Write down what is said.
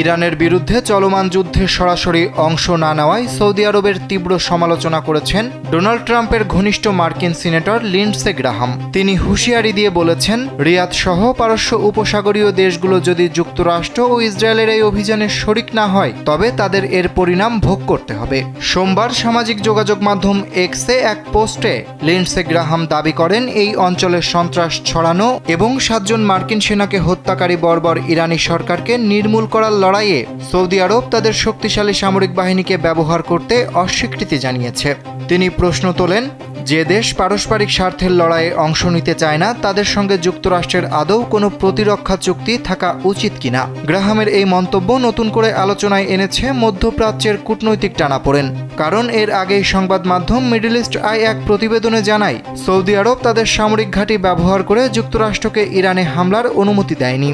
ইরানের বিরুদ্ধে চলমান যুদ্ধে সরাসরি অংশ না নেওয়ায় সৌদি আরবের তীব্র সমালোচনা করেছেন ডোনাল্ড ট্রাম্পের ঘনিষ্ঠ মার্কিন সিনেটর লিন্ডসে গ্রাহাম। তিনি হুঁশিয়ারি দিয়ে বলেছেন, রিয়াদ সহ পারস্য উপসাগরীয় দেশগুলো যদি যুক্তরাষ্ট্র ও ইসরায়েলের এই অভিযানে শরিক না হয় তবে তাদের এর পরিণাম ভোগ করতে হবে। সোমবার সামাজিক যোগাযোগ মাধ্যম এক্সে এক পোস্টে লিন্ডসে গ্রাহাম দাবি করেন, এই অঞ্চলে সন্ত্রাস ছড়ানো এবং 7 জন মার্কিন সেনাকে হত্যাকারী বর্বর ইরানি সরকারকে নির্মূল করার লড়াইয়ে সৌদি আরব তাদের শক্তিশালী সামরিক বাহিনীকে ব্যবহার করতে অস্বীকৃতি জানিয়েছে। তিনি প্রশ্ন তোলেন, যে দেশ পারস্পরিক স্বার্থের লড়াইয়ে অংশ নিতে চায় না তাদের সঙ্গে যুক্তরাষ্ট্রের আদৌ কোনো প্রতিরক্ষা চুক্তি থাকা উচিত কিনা। গ্রাহামের এই মন্তব্য নতুন করে আলোচনায় এনেছে মধ্যপ্রাচ্যের কূটনৈতিক টানাপোড়েন। কারণ এর আগেই সংবাদ মাধ্যম মিডল ইস্ট আই এক প্রতিবেদনে জানায়, সৌদি আরব তাদের সামরিক ঘাঁটি ব্যবহার করে যুক্তরাষ্ট্রকে ইরানে হামলার অনুমতি দেয়নি।